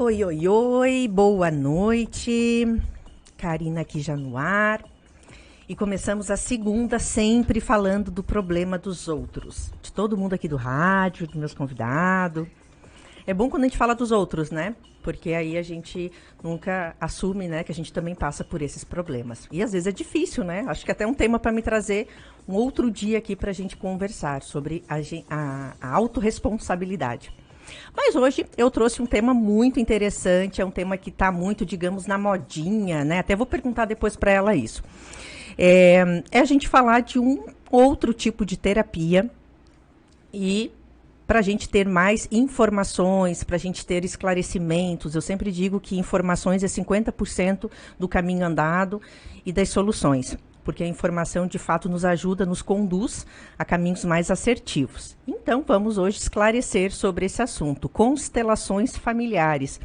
Oi, oi, oi, boa noite. Karina aqui já no ar. E começamos a segunda sempre falando do problema dos outros. De todo mundo aqui do rádio, dos meus convidados. É bom quando a gente fala dos outros, né? Porque aí a gente nunca assume, né, que a gente também passa por esses problemas. E às vezes é difícil, né? Acho que até um tema para me trazer um outro dia aqui para a gente conversar sobre a autorresponsabilidade. Mas hoje eu trouxe um tema muito interessante, é um tema que está muito, digamos, na modinha, né? Até vou perguntar depois para ela isso. É a gente falar de um outro tipo de terapia e para a gente ter mais informações, para a gente ter esclarecimentos. Eu sempre digo que informações é 50% do caminho andado e das soluções, porque a informação, de fato, nos ajuda, nos conduz a caminhos mais assertivos. Então, vamos hoje esclarecer sobre esse assunto, constelações familiares.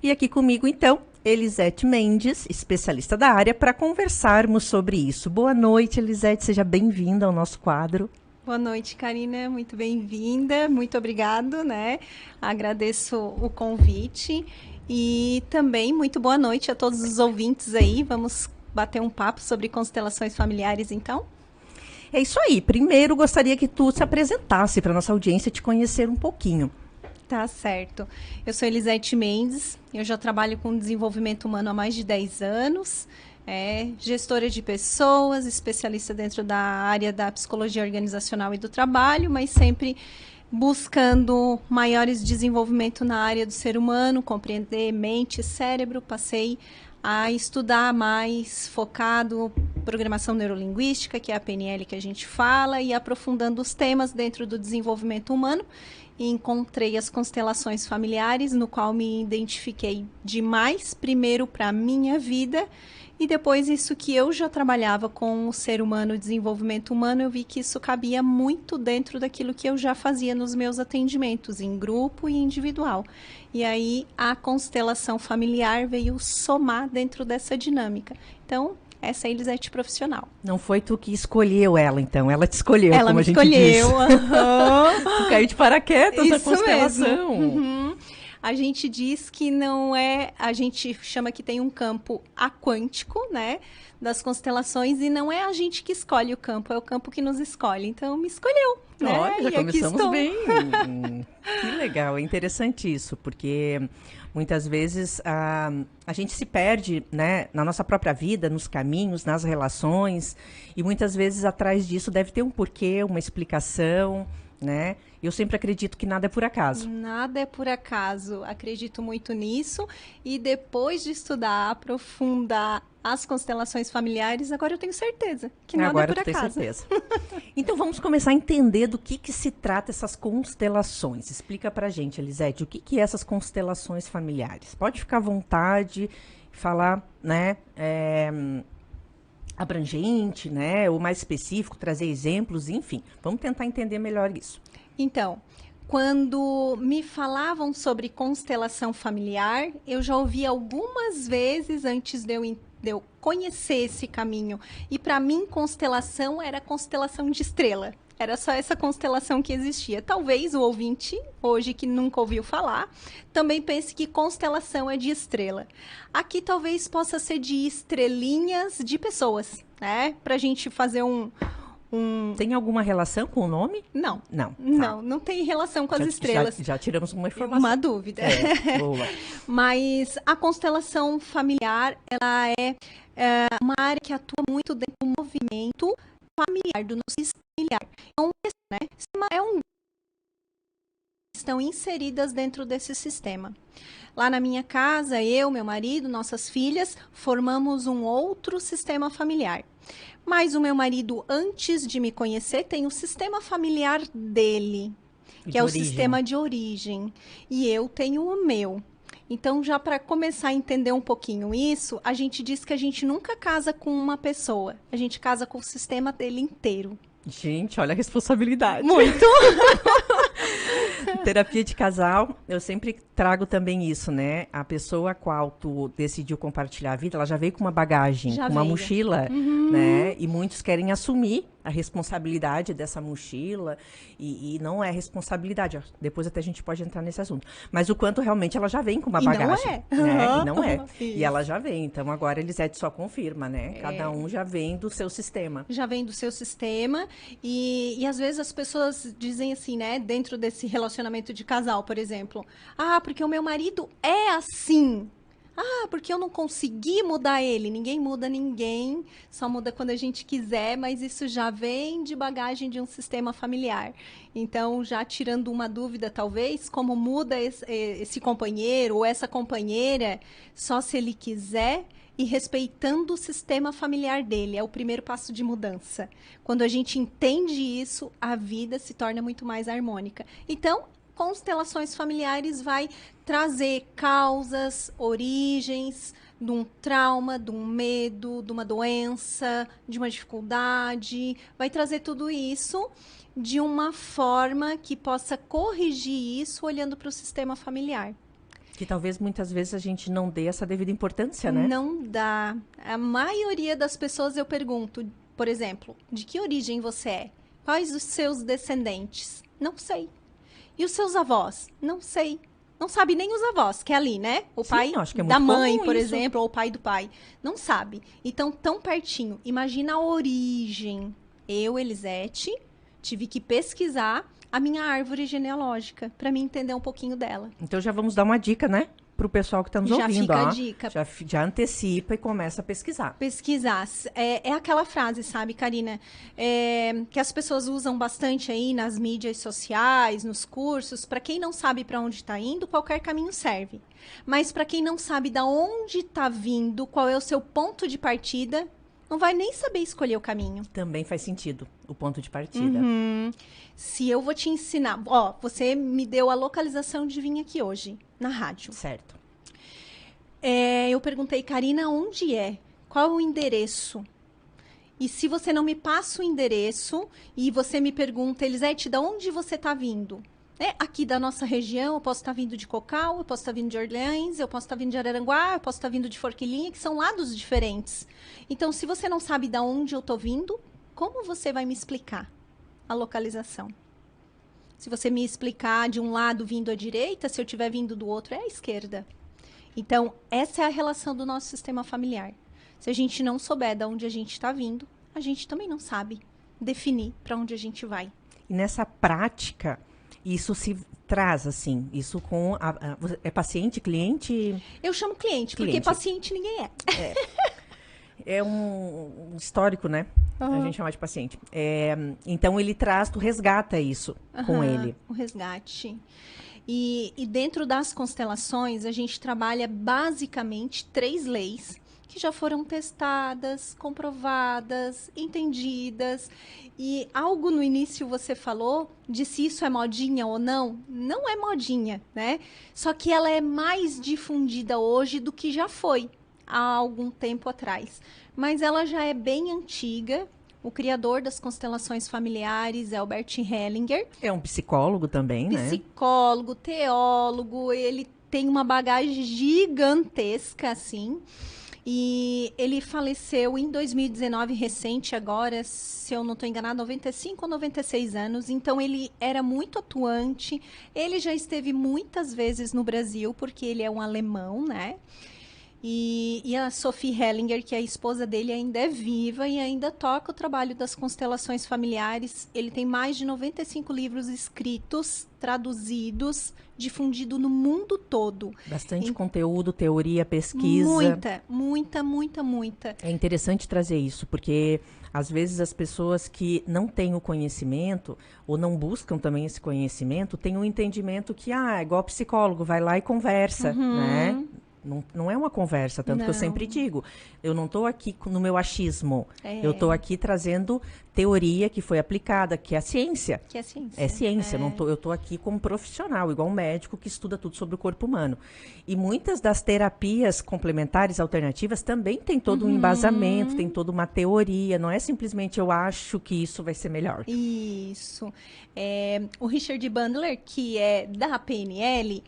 E aqui comigo, então, Elisete Mendes, especialista da área, para conversarmos sobre isso. Boa noite, Elisete, seja bem-vinda ao nosso quadro. Boa noite, Karina, muito bem-vinda, muito obrigado, né? Agradeço o convite e também muito boa noite a todos os ouvintes aí. Vamos bater um papo sobre constelações familiares, então? É isso aí. Primeiro, gostaria que tu se apresentasse para nossa audiência te conhecer um pouquinho. Tá certo. Eu sou Elisete Mendes, eu já trabalho com desenvolvimento humano há mais de 10 anos. Gestora de pessoas, especialista dentro da área da psicologia organizacional e do trabalho, mas sempre buscando maiores desenvolvimento na área do ser humano, compreender mente e cérebro. Passei a estudar mais focado programação neurolinguística, que é a PNL que a gente fala, e aprofundando os temas dentro do desenvolvimento humano. E encontrei as constelações familiares, no qual me identifiquei demais, primeiro para a minha vida, e depois isso que eu já trabalhava com o ser humano, o desenvolvimento humano, eu vi que isso cabia muito dentro daquilo que eu já fazia nos meus atendimentos, em grupo e individual. E aí a constelação familiar veio somar dentro dessa dinâmica. Então, essa é a Elisete profissional. Não foi tu que escolheu ela, então. Ela te escolheu, ela como me a gente escolheu, diz. Tu caiu de paraquedas na constelação. Uhum. A gente diz que não é... A gente chama que tem um campo aquântico, né? Das constelações, e não é a gente que escolhe o campo, é o campo que nos escolhe. Então, me escolheu, né? Olha, já e começamos bem. Que legal, é interessante isso, porque muitas vezes a gente se perde, né, na nossa própria vida, nos caminhos, nas relações, e muitas vezes atrás disso deve ter um porquê, uma explicação, né? Eu sempre acredito que nada é por acaso. Nada é por acaso, acredito muito nisso, e depois de estudar, aprofundar as constelações familiares, agora eu tenho certeza que nada agora é por acaso. Certeza. Então vamos começar a entender do que se trata essas constelações. Explica pra gente, Elisete, o que é essas constelações familiares? Pode ficar à vontade, falar, né, abrangente, né, ou mais específico, trazer exemplos, enfim. Vamos tentar entender melhor isso. Então, quando me falavam sobre constelação familiar, eu já ouvi algumas vezes antes de eu conhecer esse caminho. E para mim, constelação era constelação de estrela. Era só essa constelação que existia. Talvez o ouvinte, hoje que nunca ouviu falar, também pense que constelação é de estrela. Aqui talvez possa ser de estrelinhas de pessoas, né? Para a gente fazer Tem alguma relação com o nome? Não. Não. Tá. Não tem relação com as estrelas. Já tiramos uma informação. Uma dúvida. Boa. Mas a constelação familiar, ela é uma área que atua muito dentro do movimento familiar, do nosso sistema familiar. Então, estão inseridas dentro desse sistema. Lá na minha casa, eu, meu marido, nossas filhas, formamos um outro sistema familiar. Mas o meu marido, antes de me conhecer, tem o sistema familiar dele, que é o sistema de origem. E eu tenho o meu. Então, já para começar a entender um pouquinho isso, a gente diz que a gente nunca casa com uma pessoa. A gente casa com o sistema dele inteiro. Gente, olha a responsabilidade. Muito! Terapia de casal, eu sempre trago também isso, né? A pessoa a qual tu decidiu compartilhar a vida, ela já veio com uma bagagem, com uma mochila, né? E muitos querem assumir a responsabilidade dessa mochila, e não é responsabilidade. Depois até a gente pode entrar nesse assunto. Mas o quanto realmente ela já vem com uma bagagem. Não é. Né? E não é. Isso. E ela já vem. Então agora a Elisete só confirma, né? Cada um já vem do seu sistema. Já vem do seu sistema. E às vezes as pessoas dizem assim, né? Dentro desse relacionamento de casal, por exemplo. Ah, porque o meu marido é assim. Ah, porque eu não consegui mudar ele. Ninguém muda ninguém, só muda quando a gente quiser, mas isso já vem de bagagem de um sistema familiar. Então, já tirando uma dúvida, talvez, como muda esse companheiro ou essa companheira, só se ele quiser e respeitando o sistema familiar dele. É o primeiro passo de mudança. Quando a gente entende isso, a vida se torna muito mais harmônica. Então, constelações familiares vai trazer causas, origens de um trauma, de um medo, de uma doença, de uma dificuldade. Vai trazer tudo isso de uma forma que possa corrigir isso olhando para o sistema familiar. Que talvez muitas vezes a gente não dê essa devida importância, né? Não dá. A maioria das pessoas eu pergunto, por exemplo, de que origem você é? Quais os seus descendentes? Não sei. E os seus avós? Não sei. Não sabe nem os avós, que é ali, né? O pai acho que é da muito mãe, comum por isso. exemplo, ou o pai do pai. Não sabe. Então, tão pertinho. Imagina a origem. Eu, Elisete, tive que pesquisar a minha árvore genealógica para me entender um pouquinho dela. Então já vamos dar uma dica, né? Para o pessoal que está nos Já ouvindo. fica Ó. a dica. Já antecipa e começa a pesquisar. Pesquisar. É aquela frase, sabe, Karina, que as pessoas usam bastante aí nas mídias sociais, nos cursos. Para quem não sabe para onde está indo, qualquer caminho serve. Mas para quem não sabe de onde está vindo, qual é o seu ponto de partida, não vai nem saber escolher o caminho. Também faz sentido o ponto de partida. Se eu vou te ensinar... Ó, você me deu a localização de vir aqui hoje, na rádio. Certo. Eu perguntei, Karina, onde é? Qual é o endereço? E se você não me passa o endereço e você me pergunta, Elisete, de onde você está vindo? Aqui da nossa região, eu posso estar vindo de Cocal, eu posso estar vindo de Orleans, eu posso estar vindo de Araranguá, eu posso estar vindo de Forquilinha, que são lados diferentes. Então, se você não sabe de onde eu estou vindo, como você vai me explicar a localização? Se você me explicar de um lado vindo à direita, se eu estiver vindo do outro, é à esquerda. Então, essa é a relação do nosso sistema familiar. Se a gente não souber de onde a gente está vindo, a gente também não sabe definir para onde a gente vai. E nessa prática, isso se traz, assim, isso com... é paciente, cliente? Eu chamo cliente, porque paciente ninguém é. É um histórico, né? A gente chama de paciente. Então, ele traz, tu resgata isso com ele. O resgate. E dentro das constelações, a gente trabalha basicamente 3 leis que já foram testadas, comprovadas, entendidas. E algo no início você falou de se isso é modinha ou não. Não é modinha, né? Só que ela é mais difundida hoje do que já foi há algum tempo atrás. Mas ela já é bem antiga. O criador das constelações familiares é Albert Hellinger. É um psicólogo também, né? Psicólogo, teólogo, ele tem uma bagagem gigantesca, assim. E ele faleceu em 2019, recente agora, se eu não estou enganada, 95 ou 96 anos. Então, ele era muito atuante. Ele já esteve muitas vezes no Brasil, porque ele é um alemão, né? E a Sophie Hellinger, que é a esposa dele, ainda é viva e ainda toca o trabalho das constelações familiares. Ele tem mais de 95 livros escritos, traduzidos, difundido no mundo todo. Bastante conteúdo, teoria, pesquisa. Muita. É interessante trazer isso, porque às vezes as pessoas que não têm o conhecimento, ou não buscam também esse conhecimento, têm um entendimento que, é igual psicólogo, vai lá e conversa, né? Não é uma conversa, tanto que eu sempre digo. Eu não estou aqui no meu achismo. Eu estou aqui trazendo teoria que foi aplicada, que é a ciência. Que é ciência. É ciência. Eu estou aqui como profissional, igual um médico que estuda tudo sobre o corpo humano. E muitas das terapias complementares alternativas também tem todo um embasamento, tem toda uma teoria. Não é simplesmente eu acho que isso vai ser melhor. Isso. O Richard Bandler, que é da PNL,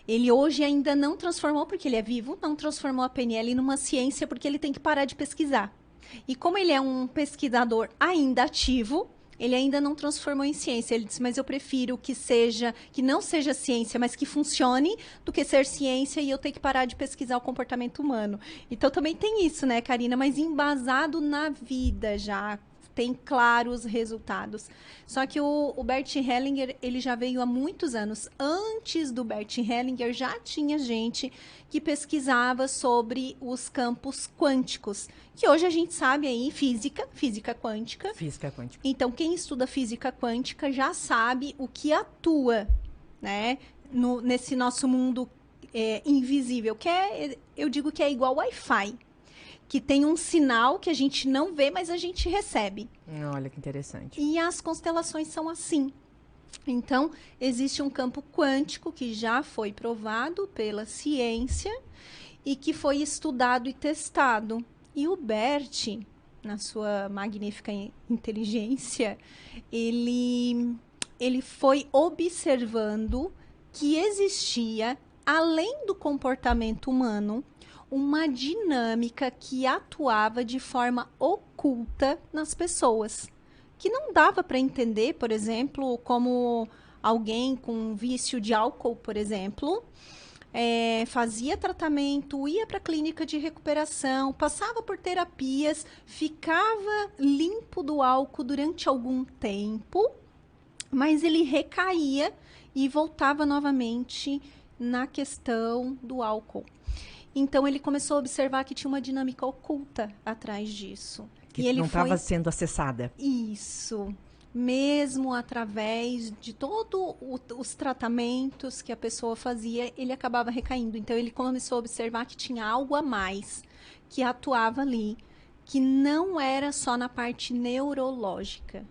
ele hoje ainda não transformou, porque ele é vivo, não transformou a PNL numa ciência, porque ele tem que parar de pesquisar. E como ele é um pesquisador ainda ativo, ele ainda não transformou em ciência. Ele disse, mas eu prefiro que não seja ciência, mas que funcione, do que ser ciência e eu ter que parar de pesquisar o comportamento humano. Então também tem isso, né, Karina? Mas embasado na vida já. Tem claros resultados. Só que o Bert Hellinger, ele já veio há muitos anos. Antes do Bert Hellinger, já tinha gente que pesquisava sobre os campos quânticos, que hoje a gente sabe aí, física quântica. Física quântica. Então, quem estuda física quântica já sabe o que atua, né, nesse nosso mundo invisível, que eu digo que é igual Wi-Fi, que tem um sinal que a gente não vê, mas a gente recebe. Olha que interessante. E as constelações são assim. Então, existe um campo quântico que já foi provado pela ciência e que foi estudado e testado. E o Bert, na sua magnífica inteligência, ele foi observando que existia, além do comportamento humano, uma dinâmica que atuava de forma oculta nas pessoas, que não dava para entender, por exemplo, como alguém com vício de álcool, por exemplo, fazia tratamento, ia para a clínica de recuperação, passava por terapias, ficava limpo do álcool durante algum tempo, mas ele recaía e voltava novamente na questão do álcool. Então, ele começou a observar que tinha uma dinâmica oculta atrás disso. Que e ele não estava sendo acessada. Isso. Mesmo através de todos os tratamentos que a pessoa fazia, ele acabava recaindo. Então, ele começou a observar que tinha algo a mais que atuava ali, que não era só na parte neurológica.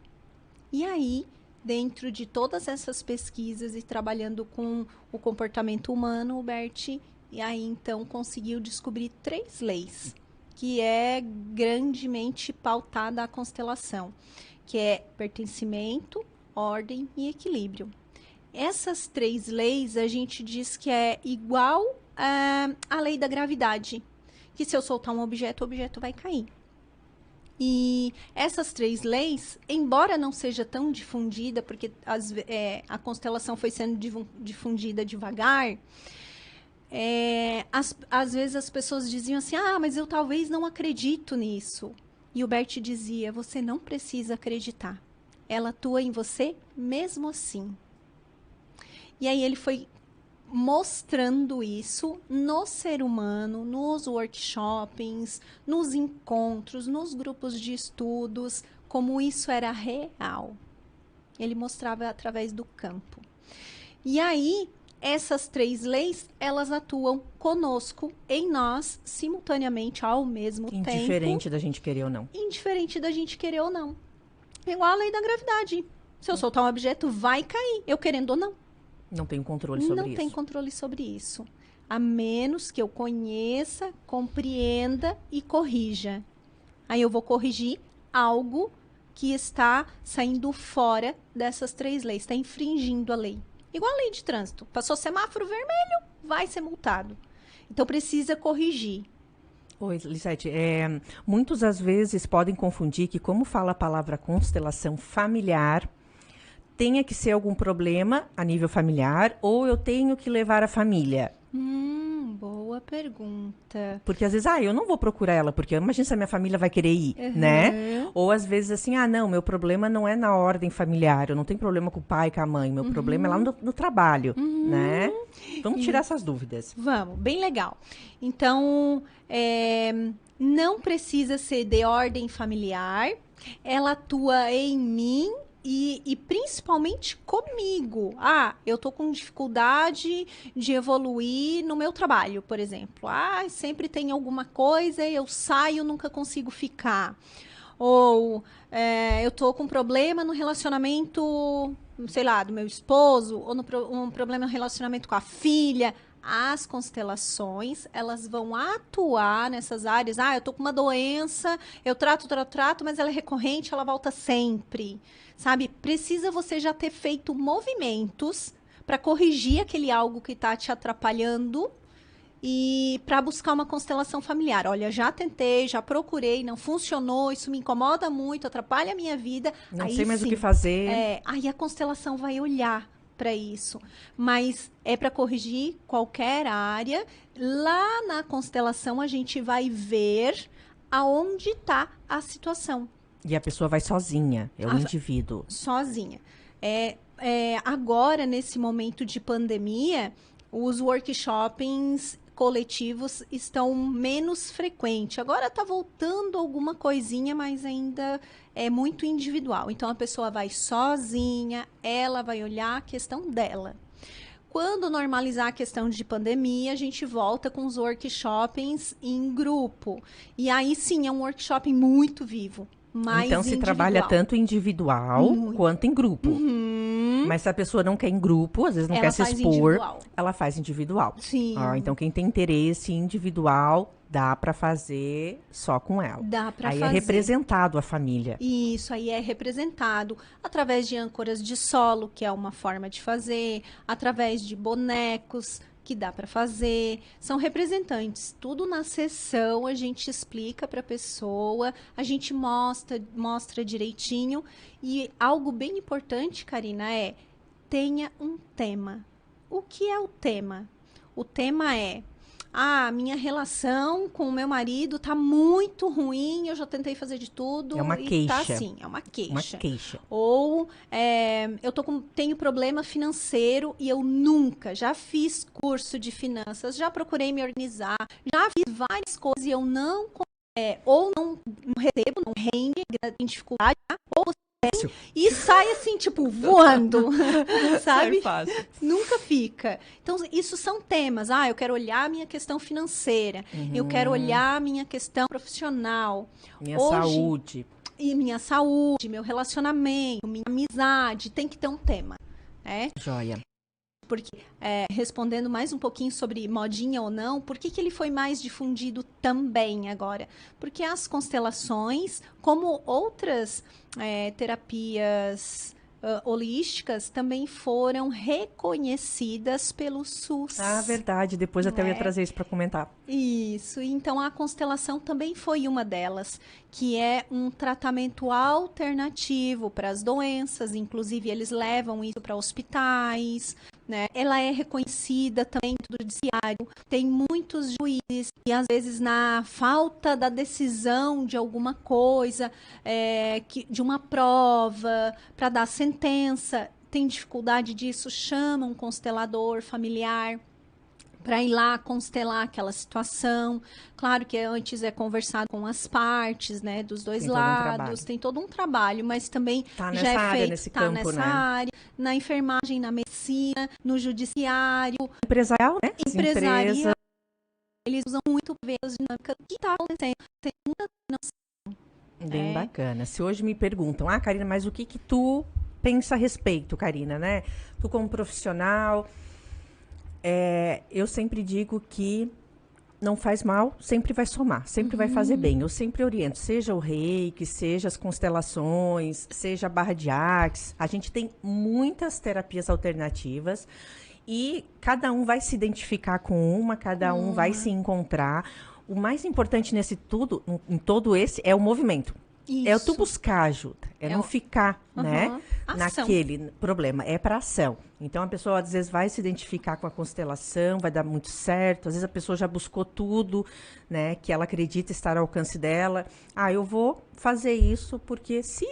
E aí, dentro de todas essas pesquisas e trabalhando com o comportamento humano, o Bert... E aí, então, conseguiu descobrir 3 leis, que é grandemente pautada a constelação, que é pertencimento, ordem e equilíbrio. Essas 3 leis, a gente diz que é igual à lei da gravidade, que se eu soltar um objeto, o objeto vai cair. E essas 3 leis, embora não seja tão difundida, porque a constelação foi sendo difundida devagar... às vezes as pessoas diziam assim, mas eu talvez não acredito nisso. E o Bert dizia, você não precisa acreditar. Ela atua em você mesmo assim. E aí ele foi mostrando isso no ser humano, nos workshops, nos encontros, nos grupos de estudos, como isso era real. Ele mostrava através do campo. E aí... essas 3 leis, elas atuam conosco, em nós, simultaneamente, ao mesmo tempo. Indiferente da gente querer ou não. Indiferente da gente querer ou não. Igual a lei da gravidade. Se eu soltar um objeto, vai cair, eu querendo ou não. Não tenho controle sobre isso. Não tem controle sobre isso. A menos que eu conheça, compreenda e corrija. Aí eu vou corrigir algo que está saindo fora dessas 3 leis, está infringindo a lei. Igual a lei de trânsito. Passou semáforo vermelho, vai ser multado. Então, precisa corrigir. Oi, Lisete. Muitos, às vezes, podem confundir que, como fala a palavra constelação familiar, tenha que ser algum problema a nível familiar ou eu tenho que levar a família. Boa pergunta. Porque às vezes, eu não vou procurar ela, porque imagina se a minha família vai querer ir, né? Ou às vezes assim, não, meu problema não é na ordem familiar, eu não tenho problema com o pai, com a mãe, meu problema é lá no trabalho, né? Vamos tirar essas dúvidas. Vamos, bem legal. Então, não precisa ser de ordem familiar, ela atua em mim, e principalmente comigo. Eu tô com dificuldade de evoluir no meu trabalho, por exemplo. Sempre tem alguma coisa, eu saio, nunca consigo ficar. Ou eu tô com problema no relacionamento, sei lá, do meu esposo, ou um problema no relacionamento com a filha. As constelações, elas vão atuar nessas áreas. Eu tô com uma doença, eu trato, mas ela é recorrente, ela volta sempre. Sabe? Precisa você já ter feito movimentos para corrigir aquele algo que está te atrapalhando e para buscar uma constelação familiar. Olha, já tentei, já procurei, não funcionou, isso me incomoda muito, atrapalha a minha vida. Não Aí sei mais o sim, que fazer. aí a constelação vai olhar para isso, mas é para corrigir qualquer área. Lá na constelação a gente vai ver aonde está a situação. E a pessoa vai sozinha, é o A- indivíduo. Sozinha. Agora, nesse momento de pandemia, os workshops coletivos estão menos frequentes. Agora está voltando alguma coisinha, mas ainda é muito individual. Então, a pessoa vai sozinha, ela vai olhar a questão dela. Quando normalizar a questão de pandemia, a gente volta com os workshops em grupo. E aí sim, é um workshop muito vivo, mais Então, se individual. trabalha tanto individual quanto em grupo. Mas se a pessoa não quer em grupo, às vezes não Ela quer se faz expor, individual. ela faz individual. Sim. Então, quem tem interesse individual, dá para fazer só com ela. Dá para Aí fazer. é representado a família. Isso aí é representado através de âncoras de solo, que é uma forma de fazer, através de bonecos, que dá para fazer. São representantes. Tudo na sessão a gente explica para a pessoa, a gente mostra direitinho. E algo bem importante, Karina, tenha um tema. O que é o tema? O tema é: minha relação com o meu marido tá muito ruim, eu já tentei fazer de tudo É uma e queixa. tá assim, é uma queixa. Uma queixa. Ou eu tenho problema financeiro e eu já fiz curso de finanças, já procurei me organizar, já fiz várias coisas e eu ou não recebo, não rende, tem dificuldade, ou e sai assim, tipo, voando, sabe? Sai fácil. Nunca fica. Então, isso são temas. Eu quero olhar a minha questão financeira. Eu quero olhar a minha questão profissional. Minha saúde. E minha saúde, meu relacionamento, minha amizade. Tem que ter um tema. Joia. Porque, respondendo mais um pouquinho sobre modinha ou não, por que ele foi mais difundido também agora? Porque as constelações, como outras terapias holísticas, também foram reconhecidas pelo SUS. Verdade. Depois até eu ia trazer isso para comentar. Isso. Então, a constelação também foi uma delas, que é um tratamento alternativo para as doenças. Inclusive, eles levam isso para hospitais, né? Ela é reconhecida também do judiciário. Tem muitos juízes e, às vezes, na falta da decisão de alguma coisa, de uma prova, para dar sentença, tem dificuldade disso, chama um constelador familiar para ir lá constelar aquela situação. Claro que antes é conversado com as partes, né, dos dois lados, tem todo um trabalho, mas também já é feito, nesse campo, nessa né? área, na enfermagem, na medicina, no judiciário, empresarial, né? empresarial. Eles usam muito ver as dinâmicas do que está acontecendo. Tem muita noção. Bem bacana. Se hoje me perguntam, Karina, mas o que tu pensa a respeito, Karina, né? Tu como profissional, eu sempre digo que não faz mal, sempre vai somar, sempre vai fazer bem. Eu sempre oriento, seja o reiki, seja as constelações, seja a barra de Axis. A gente tem muitas terapias alternativas e cada um vai se identificar com uma, cada um vai se encontrar. O mais importante nesse tudo, em todo esse, é o movimento. Isso. É tu buscar ajuda, não ficar, né, Ação. naquele problema, é para ação. Então a pessoa às vezes vai se identificar com a constelação, vai dar muito certo, às vezes a pessoa já buscou tudo, né, que ela acredita estar ao alcance dela. Eu vou fazer isso porque se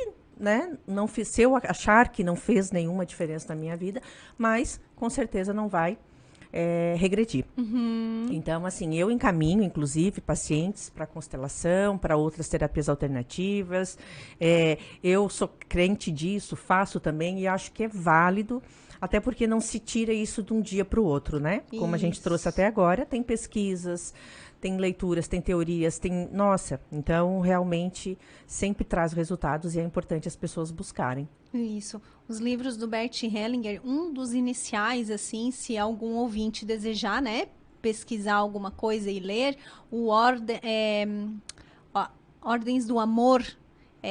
eu achar que não fez nenhuma diferença na minha vida, mas com certeza não vai regredir. Então, assim, eu encaminho, inclusive, pacientes para constelação, para outras terapias alternativas. Eu sou crente disso, faço também e acho que é válido, até porque não se tira isso de um dia para o outro, né? Como a gente trouxe até agora, tem pesquisas, tem leituras, tem teorias, então realmente sempre traz resultados e é importante as pessoas buscarem. Isso. Os livros do Bert Hellinger, um dos iniciais, assim, se algum ouvinte desejar, né, pesquisar alguma coisa e ler, Ordens do Amor,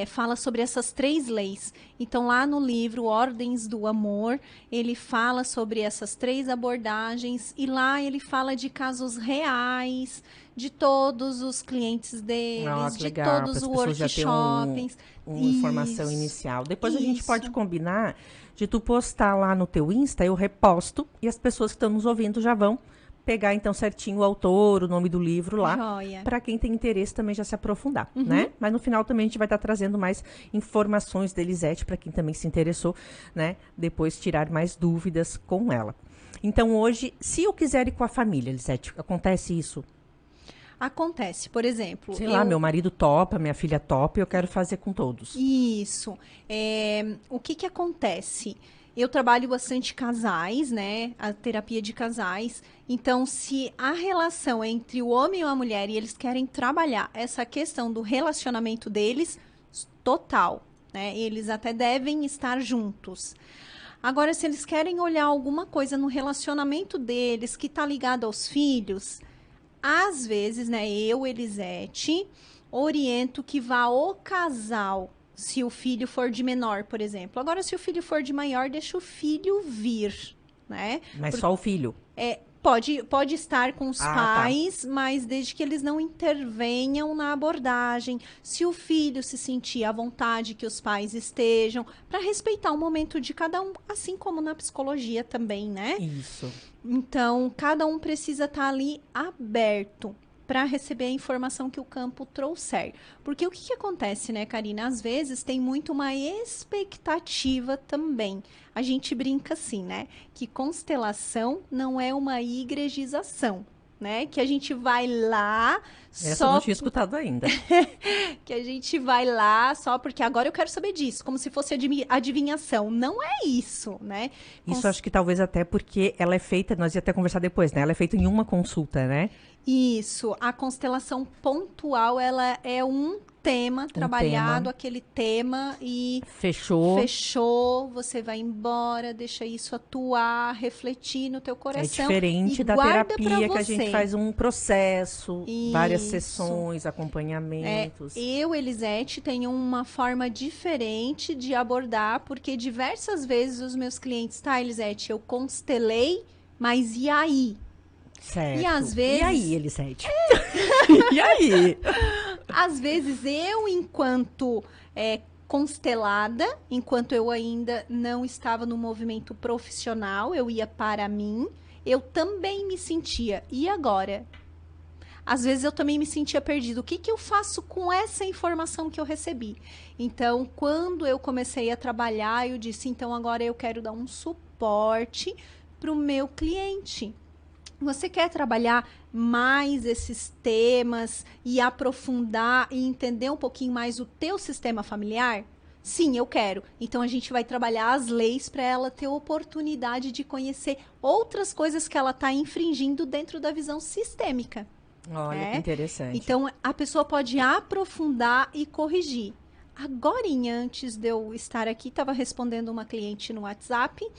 fala sobre essas 3 leis. Então, lá no livro Ordens do Amor, ele fala sobre essas 3 abordagens e lá ele fala de casos reais de todos os clientes deles, Que de legal, para todos as os pessoas já terem workshops. uma informação Isso, inicial. Depois a gente pode isso. combinar de tu postar lá no teu Insta, eu reposto, e as pessoas que estão nos ouvindo já vão pegar então certinho o autor, o nome do livro lá, Joia. para quem tem interesse também já se aprofundar, né? Mas no final também a gente vai estar trazendo mais informações da Elisete para quem também se interessou, né? Depois tirar mais dúvidas com ela. Então hoje, se eu quiser ir com a família, Elisete, acontece isso? Acontece, por exemplo... Sei lá, meu marido topa, minha filha topa, eu quero fazer com todos. Isso. O que que acontece? Eu trabalho bastante casais, né? A terapia de casais. Então, se a relação é entre o homem e a mulher e eles querem trabalhar essa questão do relacionamento deles, total, né? Eles até devem estar juntos. Agora, se eles querem olhar alguma coisa no relacionamento deles que está ligado aos filhos, às vezes, né, eu, Elisete, oriento que vá o casal, se o filho for de menor, por exemplo. Agora, se o filho for de maior, deixa o filho vir, né? Mas só o filho. Pode estar com os Tá. pais, mas desde que eles não intervenham na abordagem. Se o filho se sentir à vontade que os pais estejam, para respeitar o momento de cada um, assim como na psicologia também, né? Isso. Então, cada um precisa estar ali aberto para receber a informação que o campo trouxer. Porque o que acontece, né, Karina? Às vezes tem muito uma expectativa também. A gente brinca assim, né? Que constelação não é uma igrejização, né? Que a gente vai lá Essa eu não tinha escutado ainda. que a gente vai lá só porque agora eu quero saber disso, como se fosse adivinhação. Não é isso, né? Isso acho que talvez até porque ela é feita, nós ia até conversar depois, né? Ela é feita em uma consulta, né? Isso, a constelação pontual, ela é um tema trabalhado, aquele tema e fechou, você vai embora, deixa isso atuar, refletir no teu É coração. diferente e da guarda terapia pra que a gente você. faz um processo, várias Isso. sessões, acompanhamentos. Eu, Elisete, tenho uma forma diferente de abordar, porque diversas vezes os meus clientes, tá, Elisete, eu constelei, mas e aí? Certo. E às vezes... E aí, Elisete? E aí? Às vezes eu, enquanto constelada, enquanto eu ainda não estava no movimento profissional, eu ia para mim, eu também me sentia. E agora? Às vezes eu também me sentia perdido. O que que eu faço com essa informação que eu recebi? Então, quando eu comecei a trabalhar, eu disse, então agora eu quero dar um suporte para o meu cliente. Você quer trabalhar mais esses temas e aprofundar e entender um pouquinho mais o teu sistema familiar? Sim, eu quero. Então a gente vai trabalhar as leis para ela ter oportunidade de conhecer outras coisas que ela está infringindo dentro da visão sistêmica. Olha que interessante. Então a pessoa pode aprofundar e corrigir. Agora, antes de eu estar aqui, estava respondendo uma cliente no WhatsApp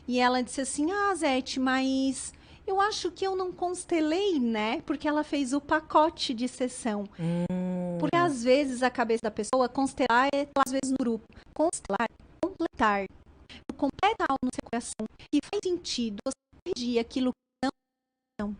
e ela disse assim: Ah, Zete, mas eu acho que eu não constelei, né? Porque ela fez o pacote de sessão. Porque às vezes a cabeça da pessoa, constelar é às vezes no grupo. Constelar é completar. Completa algo no seu coração e faz sentido você corrigir aquilo que não.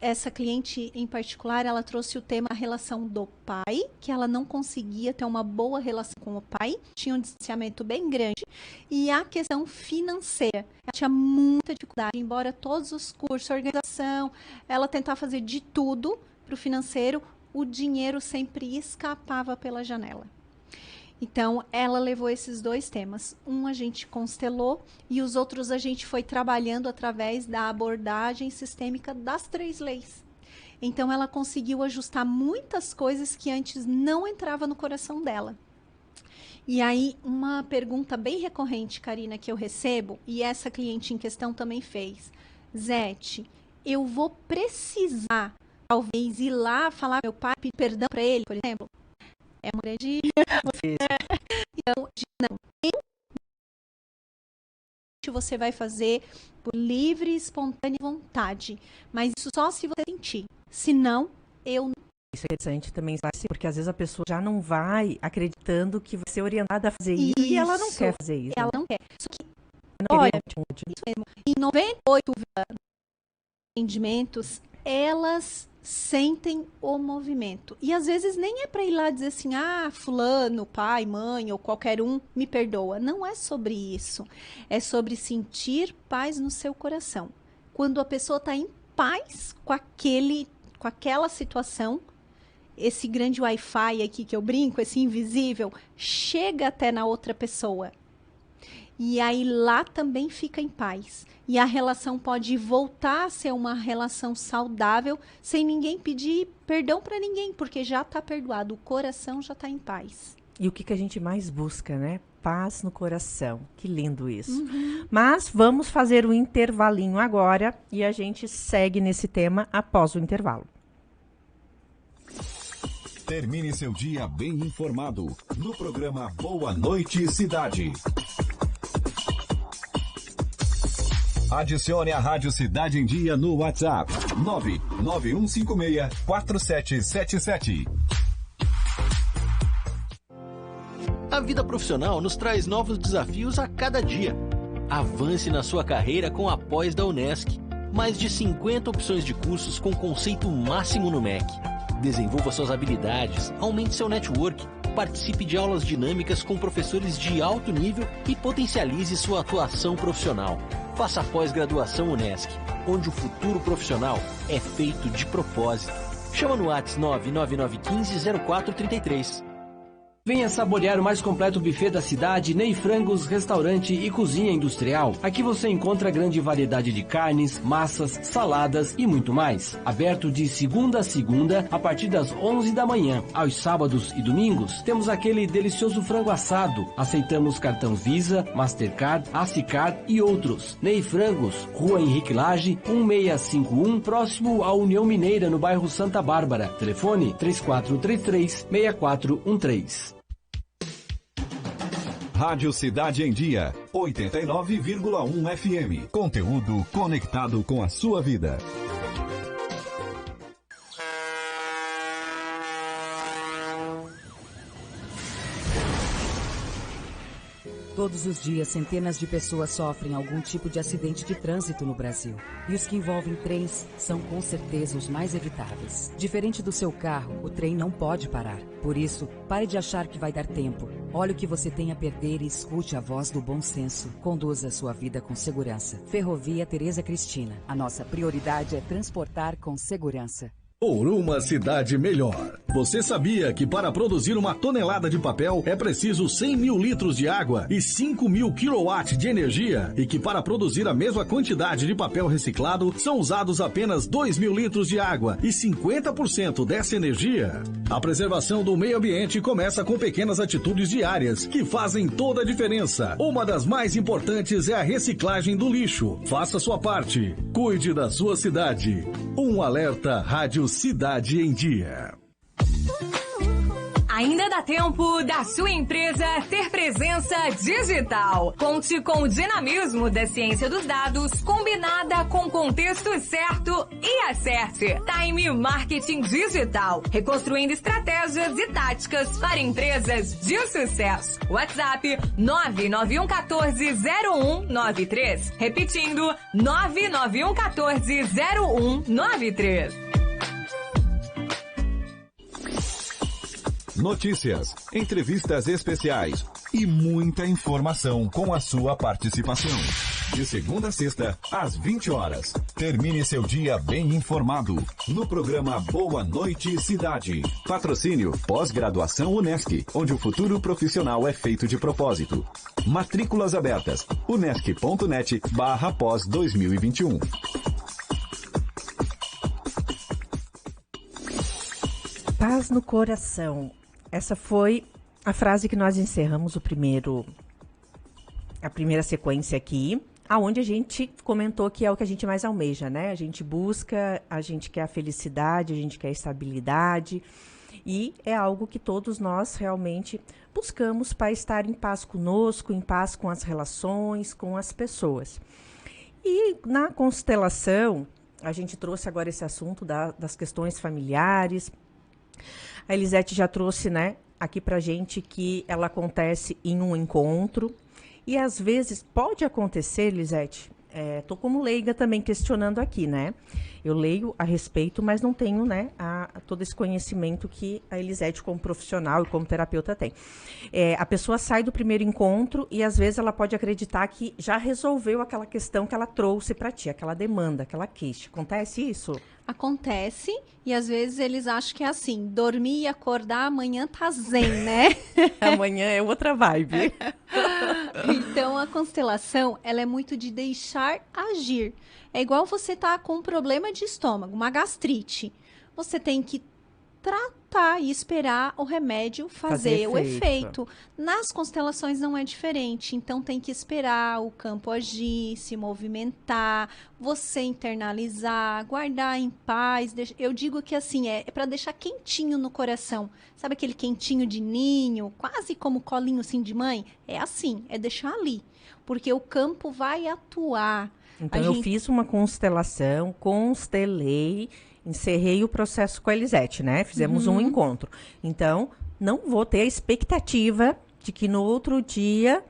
Essa cliente em particular, ela trouxe o tema a relação do pai, que ela não conseguia ter uma boa relação com o pai, tinha um distanciamento bem grande, e a questão financeira. Ela tinha muita dificuldade, embora todos os cursos, organização, ela tentava fazer de tudo para o financeiro, o dinheiro sempre escapava pela janela. Então, ela levou esses 2 temas. Um a gente constelou e os outros a gente foi trabalhando através da abordagem sistêmica das 3 leis. Então, ela conseguiu ajustar muitas coisas que antes não entrava no coração dela. E aí, uma pergunta bem recorrente, Karina, que eu recebo, e essa cliente em questão também fez. Zete, eu vou precisar, talvez, ir lá falar com meu pai, pedir perdão para ele, por exemplo? É uma grande... Então, não. Você vai fazer por livre e espontânea vontade. Mas isso só se você sentir. Se não, eu não Isso é interessante também, porque às vezes a pessoa já não vai acreditando que vai ser orientada a fazer isso e ela não quer fazer isso. Ela não quer. Só que, Não olha, queria. isso mesmo, em 98 atendimentos, elas sentem o movimento. E às vezes nem é para ir lá dizer assim, ah, fulano, pai, mãe ou qualquer um me perdoa. Não é sobre isso. É sobre sentir paz no seu coração. Quando a pessoa está em paz com aquela situação, esse grande Wi-Fi aqui que eu brinco, esse invisível, chega até na outra pessoa. E aí lá também fica em paz. E a relação pode voltar a ser uma relação saudável, sem ninguém pedir perdão para ninguém, porque já está perdoado, o coração já está em paz. E o que a gente mais busca, né? Paz no coração. Que lindo isso. Mas vamos fazer um intervalinho agora e a gente segue nesse tema após o intervalo. Termine seu dia bem informado no programa Boa Noite Cidade. Adicione a Rádio Cidade em Dia no WhatsApp 991564777. A vida profissional nos traz novos desafios a cada dia. Avance na sua carreira com a pós da Unesc. Mais de 50 opções de cursos com conceito máximo no MEC. Desenvolva suas habilidades, aumente seu network, participe de aulas dinâmicas com professores de alto nível e potencialize sua atuação profissional. Faça a pós-graduação Unesc, onde o futuro profissional é feito de propósito. Chama no WhatsApp 999150433. Venha saborear o mais completo buffet da cidade, Ney Frangos, restaurante e cozinha industrial. Aqui você encontra grande variedade de carnes, massas, saladas e muito mais. Aberto de segunda a segunda, a partir das 11 da manhã. Aos sábados e domingos, temos aquele delicioso frango assado. Aceitamos cartão Visa, Mastercard, Acicard e outros. Ney Frangos, Rua Henrique Lage, 1651, próximo à União Mineira, no bairro Santa Bárbara. Telefone 3433-6413. Rádio Cidade em Dia, 89,1 FM. Conteúdo conectado com a sua vida. Todos os dias, centenas de pessoas sofrem algum tipo de acidente de trânsito no Brasil. E os que envolvem trens são com certeza os mais evitáveis. Diferente do seu carro, o trem não pode parar. Por isso, pare de achar que vai dar tempo. Olhe o que você tem a perder e escute a voz do bom senso. Conduza a sua vida com segurança. Ferrovia Tereza Cristina. A nossa prioridade é transportar com segurança. Por uma cidade melhor. Você sabia que para produzir uma tonelada de papel é preciso 100 mil litros de água e 5 mil quilowatts de energia? E que para produzir a mesma quantidade de papel reciclado são usados apenas 2 mil litros de água e 50% dessa energia? A preservação do meio ambiente começa com pequenas atitudes diárias que fazem toda a diferença. Uma das mais importantes é a reciclagem do lixo. Faça sua parte. Cuide da sua cidade. Um alerta Rádio Cidade em Dia. Ainda dá tempo da sua empresa ter presença digital. Conte com o dinamismo da ciência dos dados, combinada com o contexto certo e acerte. Time Marketing Digital, reconstruindo estratégias e táticas para empresas de sucesso. WhatsApp 991140193. Repetindo, 991140193. Notícias, entrevistas especiais e muita informação com a sua participação. De segunda a sexta, às 20 horas. Termine seu dia bem informado no programa Boa Noite Cidade. Patrocínio Pós-Graduação Unesc, onde o futuro profissional é feito de propósito. Matrículas abertas. unesc.net/pós 2021. Paz no coração. Essa foi a frase que nós encerramos a primeira sequência aqui, aonde a gente comentou que é o que a gente mais almeja, né? A gente busca, a gente quer a felicidade, a gente quer a estabilidade, e é algo que todos nós realmente buscamos para estar em paz conosco, em paz com as relações, com as pessoas. E na constelação, a gente trouxe agora esse assunto das questões familiares, A Elisete já trouxe, né, aqui pra gente que ela acontece em um encontro. E às vezes pode acontecer, Elisete, tô como leiga também questionando aqui, né? Eu leio a respeito, mas não tenho, né, todo esse conhecimento que a Elisete, como profissional e como terapeuta, tem. A pessoa sai do primeiro encontro e às vezes ela pode acreditar que já resolveu aquela questão que ela trouxe para ti, aquela demanda, aquela queixa. Acontece isso? Acontece, e às vezes eles acham que é assim, dormir e acordar, amanhã tá zen, né? Amanhã é outra vibe. Então, a constelação, ela é muito de deixar agir. É igual você tá com um problema de estômago, uma gastrite. Você tem que tratar e esperar o remédio fazer o efeito. Nas constelações não é diferente. Então, tem que esperar o campo agir, se movimentar, você internalizar, guardar em paz. Eu digo que assim, é para deixar quentinho no coração. Sabe aquele quentinho de ninho, quase como colinho assim de mãe? É assim, é deixar ali. Porque o campo vai atuar. Então, eu fiz uma constelação, constelei, encerrei o processo com a Elisete, né? Fizemos um encontro. Então, não vou ter a expectativa de que no outro dia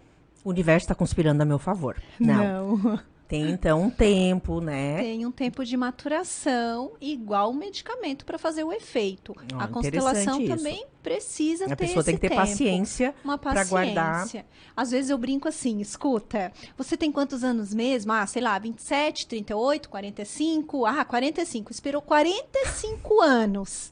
o universo está conspirando a meu favor. Não. Tem, então, um tempo, né? Tem um tempo de maturação, igual o medicamento para fazer o efeito. A constelação também precisa ter esse tempo. A pessoa tem que ter paciência para guardar. Às vezes eu brinco assim, escuta, você tem quantos anos mesmo? Ah, sei lá, 27, 38, 45. Ah, 45. Esperou 45 anos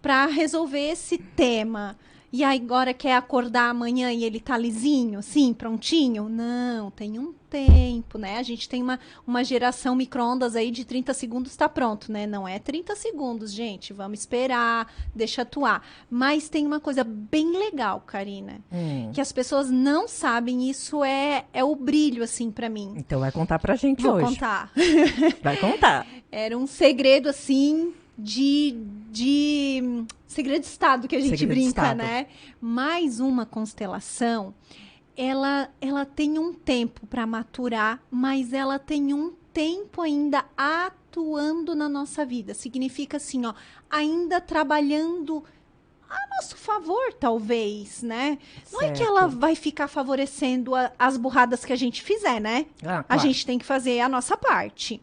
para resolver esse tema. E aí agora quer acordar amanhã e ele tá lisinho, sim, prontinho? Não, tem um tempo, né? A gente tem uma geração micro-ondas aí de 30 segundos tá pronto, né? Não é 30 segundos, gente. Vamos esperar, deixa atuar. Mas tem uma coisa bem legal, Karina, que as pessoas não sabem, isso é o brilho, assim, pra mim. Então vai contar pra gente hoje. Vou contar. Vai contar. Era um segredo, assim, de segredo de Estado que a gente brinca, né? Mais uma constelação, ela tem um tempo para maturar, mas ela tem um tempo ainda atuando na nossa vida. Significa assim, ó, ainda trabalhando a nosso favor, talvez, né? Não é que ela vai ficar favorecendo as burradas que a gente fizer, né? Claro. A gente tem que fazer a nossa parte.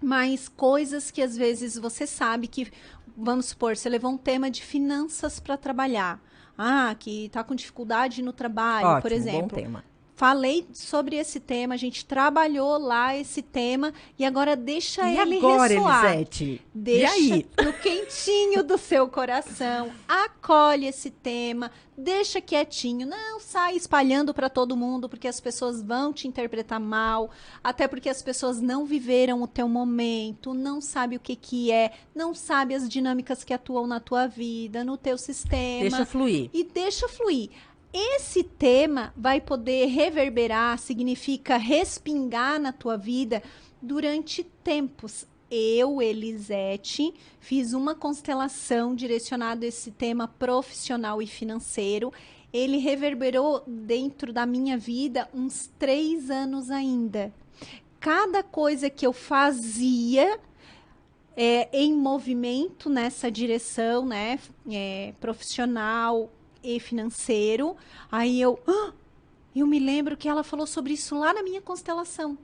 Mas coisas que às vezes você sabe que, vamos supor, você levou um tema de finanças para trabalhar. Ah, que está com dificuldade no trabalho, Ótimo, por exemplo. Bom tema. Falei sobre esse tema, a gente trabalhou lá esse tema e agora deixa ele agora, ressoar. Elisete? Deixa e aí? no quentinho do seu coração, acolhe esse tema, deixa quietinho, não sai espalhando para todo mundo, porque as pessoas vão te interpretar mal, até porque as pessoas não viveram o teu momento, não sabem o que é, não sabem as dinâmicas que atuam na tua vida, no teu sistema. Deixa fluir. E deixa fluir. Esse tema vai poder reverberar, significa respingar na tua vida durante tempos. Eu, Elisete, fiz uma constelação direcionada a esse tema profissional e financeiro. Ele reverberou dentro da minha vida uns 3 anos ainda. Cada coisa que eu fazia em movimento nessa direção, né, profissional e financeiro, aí eu me lembro que ela falou sobre isso lá na minha constelação.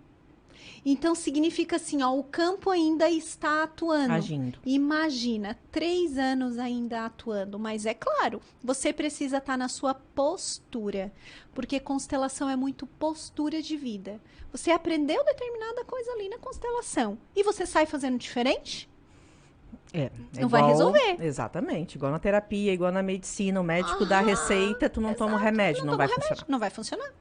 Então, significa assim, ó, o campo ainda está atuando. Agindo. Imagina, 3 anos ainda atuando. Mas é claro, você precisa estar na sua postura. Porque constelação é muito postura de vida. Você aprendeu determinada coisa ali na constelação. E você sai fazendo diferente? Não vai resolver. Exatamente. Igual na terapia, igual na medicina. O médico dá a receita, tu não toma o remédio. Não vai funcionar. Não vai funcionar.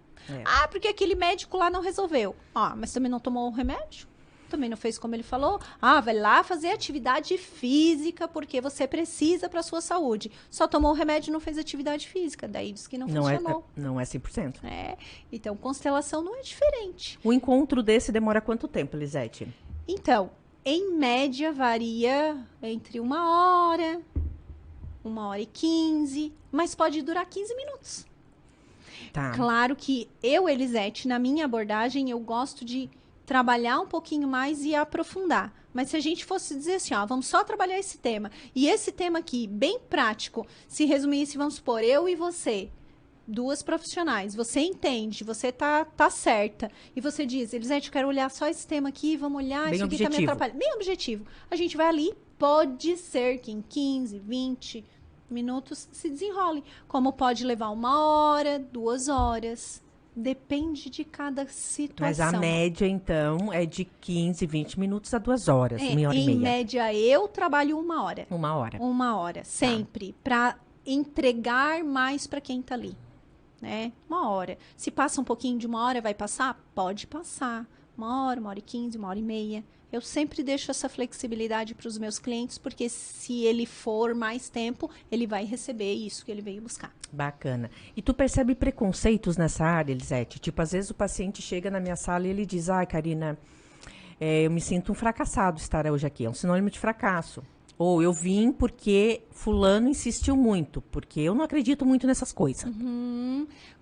Ah, porque aquele médico lá não resolveu. Ah, mas também não tomou o remédio? Também não fez como ele falou? Ah, vai lá fazer atividade física porque você precisa para sua saúde. Só tomou o remédio e não fez atividade física. Daí diz que não funcionou. Não é 100%. Então, constelação não é diferente. O encontro desse demora quanto tempo, Elisete? Então, em média, varia entre 1 hora, 1h15, mas pode durar 15 minutos. Tá. Claro que eu, Elisete, na minha abordagem, eu gosto de trabalhar um pouquinho mais e aprofundar. Mas se a gente fosse dizer assim, ó, vamos só trabalhar esse tema, e esse tema aqui, bem prático, se resumisse, vamos supor, eu e você, 2 profissionais, você entende, você tá certa, e você diz, Elisete, eu quero olhar só esse tema aqui, vamos olhar, Bem isso aqui tá me objetivo. atrapalhando. Bem objetivo. A gente vai ali, pode ser que em 15, 20 minutos se desenrole, como pode levar 1 hora, 2 horas, depende de cada situação. Mas a média, então, é de 15, 20 minutos a 2 horas, 1 hora e em meia. média, eu trabalho 1 hora. 1 hora. 1 hora, sempre, para entregar mais para quem tá ali, né? 1 hora. Se passa um pouquinho de 1 hora, vai passar? Pode passar. 1 hora, 1 hora e 15, 1 hora e meia. Eu sempre deixo essa flexibilidade para os meus clientes, porque se ele for mais tempo, ele vai receber isso que ele veio buscar. Bacana. E tu percebe preconceitos nessa área, Elisete? Tipo, às vezes o paciente chega na minha sala e ele diz, ai, Karina, eu me sinto um fracassado estar hoje aqui. É um sinônimo de fracasso. Ou eu vim porque fulano insistiu muito, porque eu não acredito muito nessas coisas.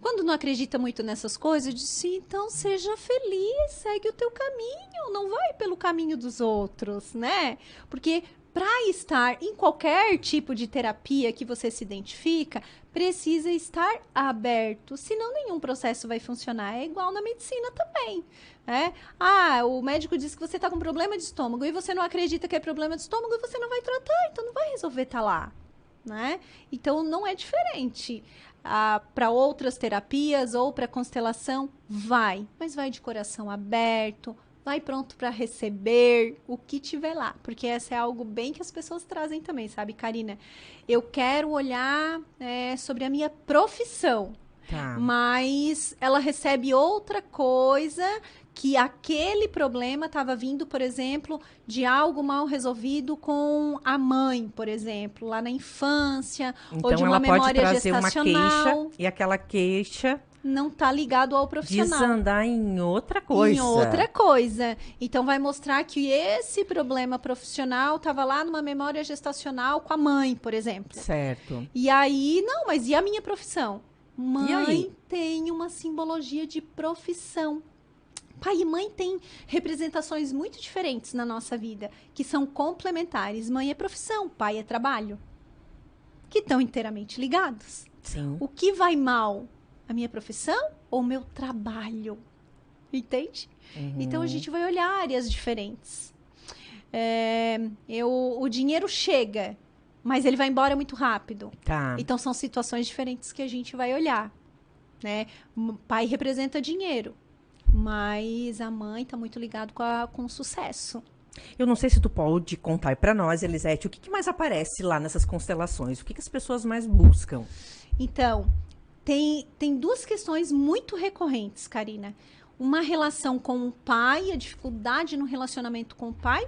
Quando não acredita muito nessas coisas, eu disse, então seja feliz, segue o teu caminho, não vai pelo caminho dos outros, né? Porque para estar em qualquer tipo de terapia que você se identifica, precisa estar aberto, senão nenhum processo vai funcionar. É igual na medicina também, né? Ah, o médico diz que você está com problema de estômago e você não acredita que é problema de estômago e você não vai tratar, então não vai resolver estar lá, né? Então não é diferente. Para outras terapias ou para constelação, mas vai de coração aberto, vai pronto para receber o que tiver lá, porque essa é algo bem que as pessoas trazem também, sabe, Karina? Eu quero olhar sobre a minha profissão, Tá. mas ela recebe outra coisa, que aquele problema estava vindo, por exemplo, de algo mal resolvido com a mãe, por exemplo, lá na infância, Então ou de uma ela pode memória trazer uma gestacional. queixa e aquela queixa Não está ligado ao profissional. desandar em outra coisa. Em outra coisa. Então, vai mostrar que esse problema profissional estava lá numa memória gestacional com a mãe, por exemplo. Certo. E aí, não, mas e a minha profissão? E Mãe aí? tem uma simbologia de profissão. Pai e mãe têm representações muito diferentes na nossa vida, que são complementares. Mãe é profissão, pai é trabalho. Que estão inteiramente ligados. Sim. O que vai mal? A minha profissão ou o meu trabalho? Entende? Então, a gente vai olhar áreas diferentes. O dinheiro chega, mas ele vai embora muito rápido. Tá. Então, são situações diferentes que a gente vai olhar, né? O pai representa dinheiro, mas a mãe está muito ligado com o sucesso. Eu não sei se tu pode contar para nós, Elisete, o que mais aparece lá nessas constelações? O que as pessoas mais buscam? Então, tem duas questões muito recorrentes, Karina. Uma relação com o pai, a dificuldade no relacionamento com o pai,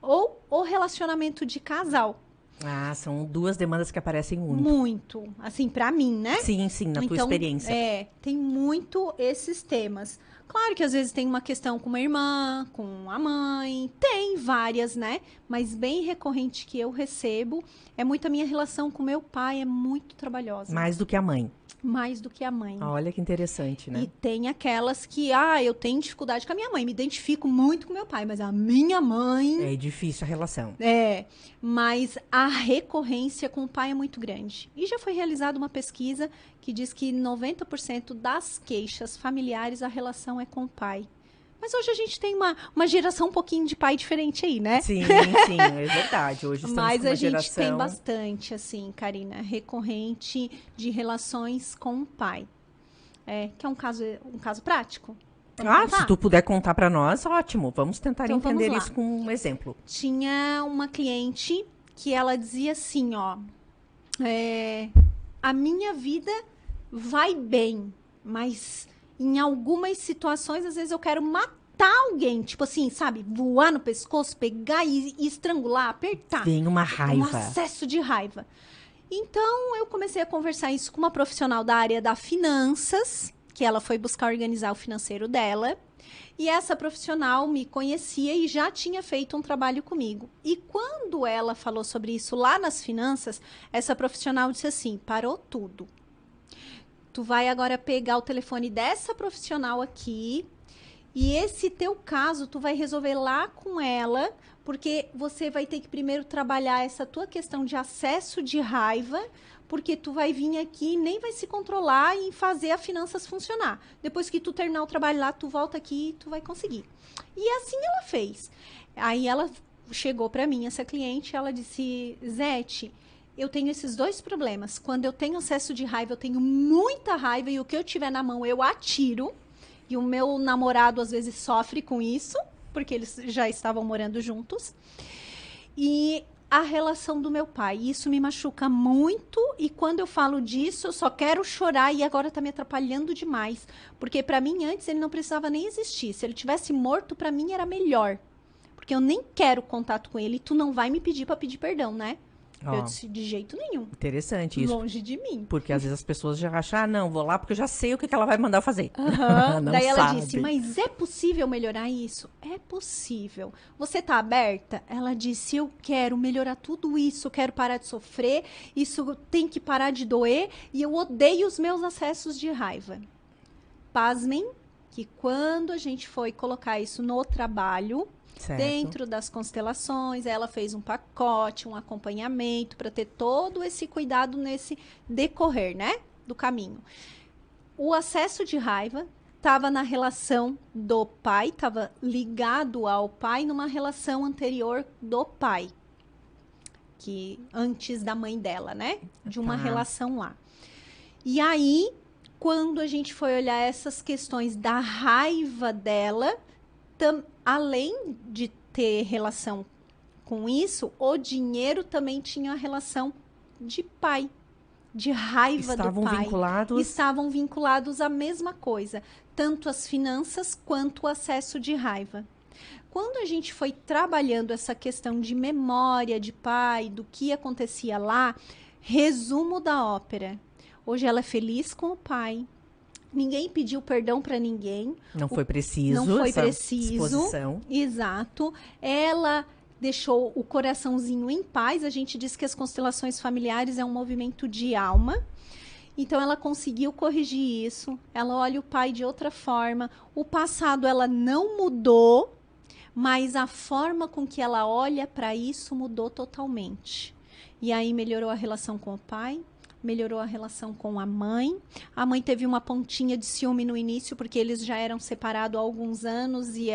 ou o relacionamento de casal. Ah, são duas demandas que aparecem muito. Muito. Assim, pra mim, né? Sim, na tua experiência. Tem muito esses temas. Claro que às vezes tem uma questão com uma irmã, com a mãe, tem várias, né? Mas bem recorrente que eu recebo é muito a minha relação com meu pai, é muito trabalhosa. Mais do que a mãe. Mais do que a mãe. Olha que interessante, né? E tem aquelas que, eu tenho dificuldade com a minha mãe, me identifico muito com meu pai, mas a minha mãe... É difícil a relação. Mas a recorrência com o pai é muito grande. E já foi realizada uma pesquisa que diz que 90% das queixas familiares, a relação é com o pai. Mas hoje a gente tem uma geração um pouquinho de pai diferente aí, né? Sim, é verdade. Hoje estamos Mas com uma a gente geração... tem bastante, assim, Karina, recorrente de relações com o pai. Que é um caso prático? Vamos se tu puder contar para nós, ótimo. Vamos tentar Então, vamos entender lá. isso com um exemplo. Tinha uma cliente que ela dizia assim, a minha vida vai bem, mas em algumas situações, às vezes eu quero matar alguém, tipo assim, sabe? Voar no pescoço, pegar e estrangular, apertar. Tem uma Um raiva. acesso de raiva. Então, eu comecei a conversar isso com uma profissional da área da finanças, que ela foi buscar organizar o financeiro dela. E essa profissional me conhecia e já tinha feito um trabalho comigo. E quando ela falou sobre isso lá nas finanças, essa profissional disse assim, parou tudo. Tu vai agora pegar o telefone dessa profissional aqui E esse teu caso, tu vai resolver lá com ela, porque você vai ter que primeiro trabalhar essa tua questão de acesso de raiva, porque tu vai vir aqui e nem vai se controlar em fazer as finanças funcionar. Depois que tu terminar o trabalho lá, tu volta aqui e tu vai conseguir. E assim ela fez. Aí ela chegou para mim, essa cliente, ela disse, Zete, eu tenho esses dois problemas. Quando eu tenho acesso de raiva, eu tenho muita raiva e o que eu tiver na mão eu atiro. E o meu namorado, às vezes, sofre com isso, porque eles já estavam morando juntos. E a relação do meu pai, isso me machuca muito. E quando eu falo disso, eu só quero chorar e agora tá me atrapalhando demais. Porque para mim, antes, ele não precisava nem existir. Se ele tivesse morto, para mim era melhor. Porque eu nem quero contato com ele e tu não vai me pedir para pedir perdão, né? Eu disse, de jeito nenhum. Interessante isso. Longe de mim. Porque às vezes as pessoas já acham, não, vou lá porque eu já sei o que ela vai mandar eu fazer. Não Daí ela sabe. disse, mas é possível melhorar isso? É possível. Você tá aberta? Ela disse, eu quero melhorar tudo isso, eu quero parar de sofrer, isso tem que parar de doer e eu odeio os meus acessos de raiva. Pasmem que quando a gente foi colocar isso no trabalho... Certo. Dentro das constelações, ela fez um pacote, um acompanhamento para ter todo esse cuidado nesse decorrer, né, do caminho. O acesso de raiva estava na relação do pai, estava ligado ao pai numa relação anterior do pai, que antes da mãe dela, né, de uma relação lá. E aí, quando a gente foi olhar essas questões da raiva dela, além de ter relação com isso, o dinheiro também tinha a relação de pai, de raiva do pai. Estavam vinculados à mesma coisa, tanto as finanças quanto o acesso de raiva. Quando a gente foi trabalhando essa questão de memória de pai, do que acontecia lá, resumo da ópera. Hoje ela é feliz com o pai. Ninguém pediu perdão para ninguém. Não foi preciso. Não foi preciso. Disposição. Exato. Ela deixou o coraçãozinho em paz. A gente diz que as constelações familiares é um movimento de alma. Então, ela conseguiu corrigir isso. Ela olha o pai de outra forma. O passado ela não mudou, mas a forma com que ela olha para isso mudou totalmente. E aí melhorou a relação com o pai. Melhorou a relação com a mãe. A mãe teve uma pontinha de ciúme no início, porque eles já eram separados há alguns anos e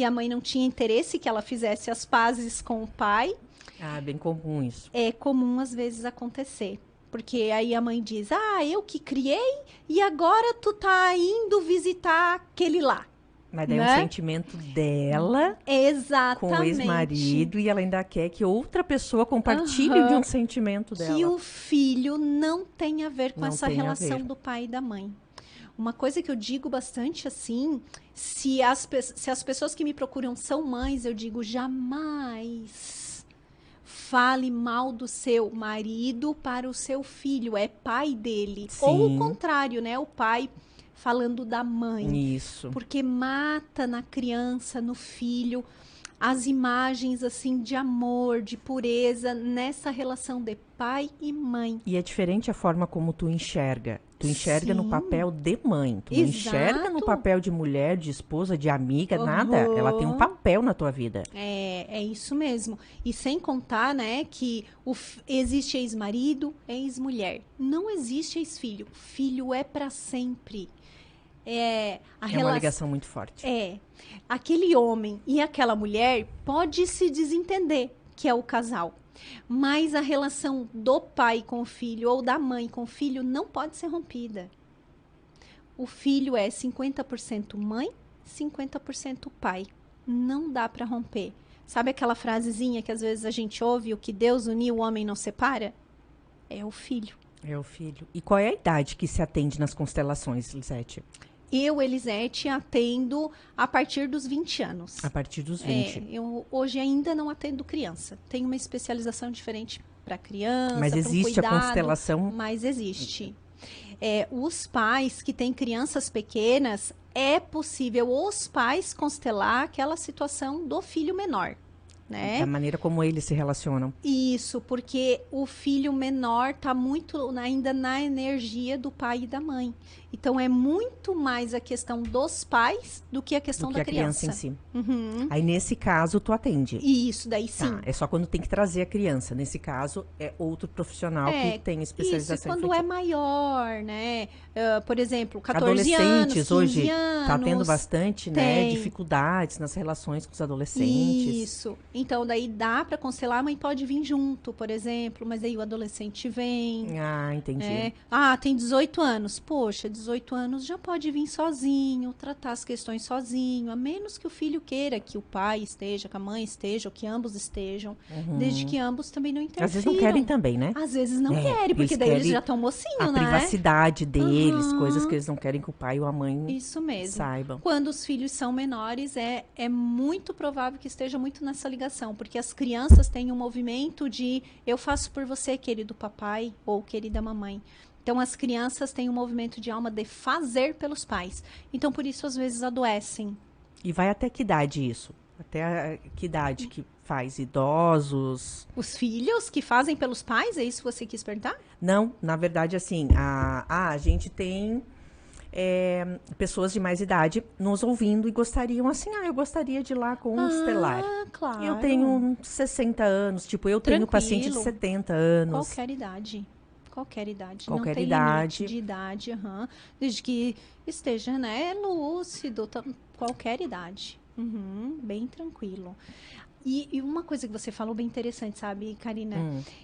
a mãe não tinha interesse que ela fizesse as pazes com o pai. Ah, bem comum isso. É comum, às vezes, acontecer. Porque aí a mãe diz, eu que criei e agora tu tá indo visitar aquele lá. Mas daí é um sentimento dela com o ex-marido e ela ainda quer que outra pessoa compartilhe de um sentimento dela. Que o filho não tem a ver com essa relação do pai e da mãe. Uma coisa que eu digo bastante assim, se as pessoas que me procuram são mães, eu digo jamais fale mal do seu marido para o seu filho, é pai dele. Sim. Ou o contrário, né? O pai falando da mãe. Isso. Porque mata na criança, no filho, as imagens assim de amor, de pureza nessa relação de pai e mãe. E é diferente a forma como tu enxerga. Tu enxerga Sim. no papel de mãe. Tu não enxerga no papel de mulher, de esposa, de amiga, nada. Ela tem um papel na tua vida. É isso mesmo. E sem contar, né, que existe ex-marido, ex-mulher. Não existe ex-filho. Filho é para sempre. Uma ligação muito forte. Aquele homem e aquela mulher pode se desentender, que é o casal. Mas a relação do pai com o filho ou da mãe com o filho não pode ser rompida. O filho é 50% mãe, 50% pai. Não dá para romper. Sabe aquela frasezinha que às vezes a gente ouve, o que Deus uniu, o homem não separa? É o filho. É o filho. E qual é a idade que se atende nas constelações, Lisete? Eu, Elisete, atendo a partir dos 20 anos. A partir dos 20. Eu hoje ainda não atendo criança. Tenho uma especialização diferente para criança, mas existe cuidado, a constelação? Mas existe. Os pais que têm crianças pequenas, é possível os pais constelar aquela situação do filho menor. né? Da maneira como eles se relacionam. Isso, porque o filho menor está muito ainda na energia do pai e da mãe. Então, é muito mais a questão dos pais do que a questão da criança. Em si. Uhum. Aí, nesse caso, tu atende. Isso, daí sim. Tá, é só quando tem que trazer a criança. Nesse caso, é outro profissional que tem especialização. Isso, quando é maior, né? Por exemplo, 14 adolescentes anos, 15 hoje anos. tá tendo bastante, né, dificuldades nas relações com os adolescentes. Isso. Então, daí dá para constelar, a mãe pode vir junto, por exemplo, mas aí o adolescente vem. Ah, entendi. Tem 18 anos. Poxa, 18 anos já pode vir sozinho, tratar as questões sozinho, a menos que o filho queira que o pai esteja, que a mãe esteja, ou que ambos estejam, desde que ambos também não interfiram. Às vezes não querem também, né? Às vezes não querem, porque daí eles já estão mocinho, né? A privacidade deles, coisas que eles não querem que o pai ou a mãe Isso mesmo. saibam. Quando os filhos são menores, é muito provável que esteja muito nessa ligação, porque as crianças têm um movimento de eu faço por você, querido papai ou querida mamãe. Então, as crianças têm um movimento de alma de fazer pelos pais. Então, por isso, às vezes, adoecem. E vai até que idade isso? Até que idade que faz? Idosos? Os filhos que fazem pelos pais? É isso que você quis perguntar? Não, na verdade, assim, a gente tem pessoas de mais idade nos ouvindo e gostariam, assim, eu gostaria de ir lá constelar. Claro. Eu tenho 60 anos, tipo, eu tenho paciente de 70 anos. Qualquer idade. Qualquer idade. Qualquer não tem idade. Limite de idade, desde que esteja, né, lúcido, qualquer idade. Bem tranquilo. E uma coisa que você falou bem interessante, sabe, Karina?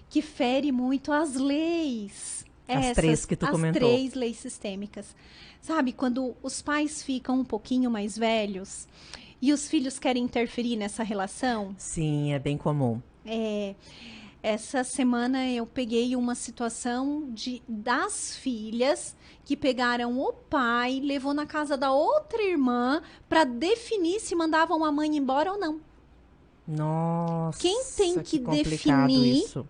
Que fere muito as leis. As três que tu comentou. As 3 leis sistêmicas. Sabe, quando os pais ficam um pouquinho mais velhos e os filhos querem interferir nessa relação? Sim, é bem comum. Essa semana eu peguei uma situação das filhas que pegaram o pai, levou na casa da outra irmã para definir se mandavam a mãe embora ou não. Nossa, quem tem que complicado definir isso.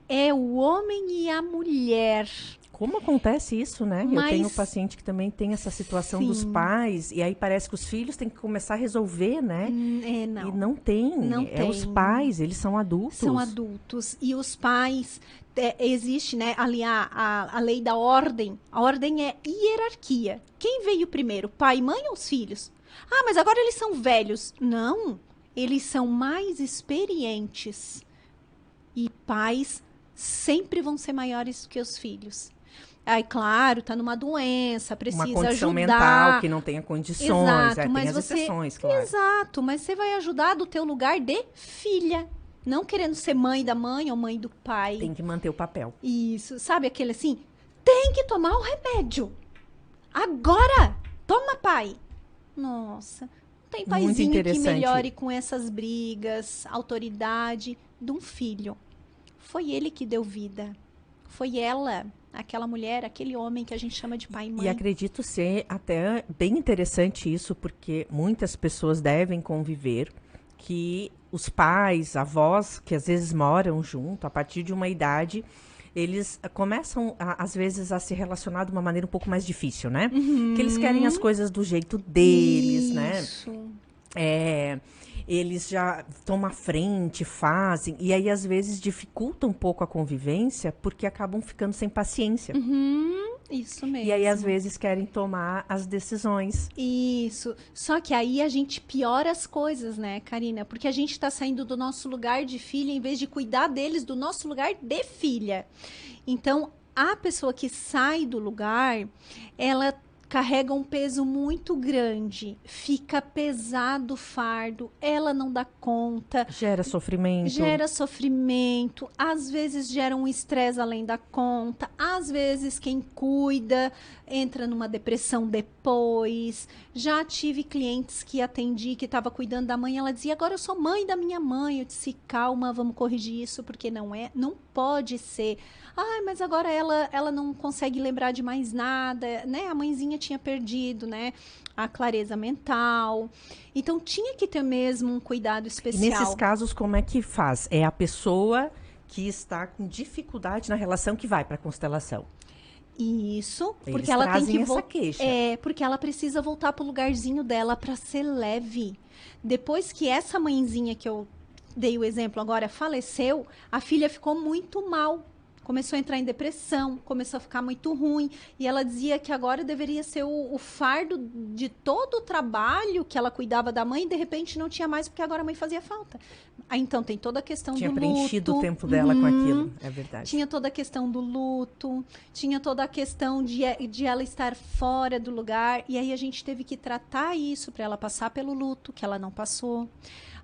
É o homem e a mulher. Como acontece isso, né? Mas, eu tenho um paciente que também tem essa situação dos pais, e aí parece que os filhos têm que começar a resolver, né? Não. E não tem. Não tem. Os pais, eles são adultos. São adultos. E os pais, existe, né, ali a lei da ordem. A ordem é hierarquia. Quem veio primeiro, pai, mãe ou os filhos? Mas agora eles são velhos. Não. Eles são mais experientes. E pais sempre vão ser maiores que os filhos. Aí, claro, tá numa doença, precisa ajudar. Uma condição mental que não tenha condições. Exato, mas tem as exceções, claro. Exato, mas você vai ajudar do teu lugar de filha. Não querendo ser mãe da mãe ou mãe do pai. Tem que manter o papel. Isso, sabe aquele assim? Tem que tomar o remédio. Agora! Toma, pai! Nossa, não tem paizinho que melhore com essas brigas, autoridade de um filho. Foi ele que deu vida. Foi ela, aquela mulher, aquele homem que a gente chama de pai e mãe. E acredito ser até bem interessante isso, porque muitas pessoas devem conviver que os pais, avós, que às vezes moram junto, a partir de uma idade, eles começam, às vezes, a se relacionar de uma maneira um pouco mais difícil, né? Que eles querem as coisas do jeito deles, né? Eles já estão à frente, fazem, e aí às vezes dificulta um pouco a convivência, porque acabam ficando sem paciência. Isso mesmo. E aí às vezes querem tomar as decisões. Isso. Só que aí a gente piora as coisas, né, Karina? Porque a gente está saindo do nosso lugar de filha, em vez de cuidar deles do nosso lugar de filha. Então, a pessoa que sai do lugar, ela carrega um peso muito grande, fica pesado o fardo, ela não dá conta. Gera sofrimento. Às vezes gera um estresse além da conta, às vezes quem cuida entra numa depressão depois. Já tive clientes que atendi, que estava cuidando da mãe, ela dizia, agora eu sou mãe da minha mãe. Eu disse, calma, vamos corrigir isso, porque não pode ser. Mas agora ela não consegue lembrar de mais nada, né? A mãezinha tinha perdido, né, a clareza mental. Então, tinha que ter mesmo um cuidado especial. E nesses casos, como é que faz? É a pessoa que está com dificuldade na relação que vai para a constelação. Isso, Eles porque ela tem que essa queixa. Porque ela precisa voltar pro lugarzinho dela para ser leve. Depois que essa mãezinha que eu dei o exemplo agora, faleceu, a filha ficou muito mal. Começou a entrar em depressão, começou a ficar muito ruim. E ela dizia que agora deveria ser o fardo de todo o trabalho que ela cuidava da mãe, e de repente não tinha mais, porque agora a mãe fazia falta. Aí, então, tem toda a questão do luto. Tinha preenchido o tempo dela com aquilo, é verdade. Tinha toda a questão do luto, tinha toda a questão de ela estar fora do lugar. E aí a gente teve que tratar isso para ela passar pelo luto, que ela não passou.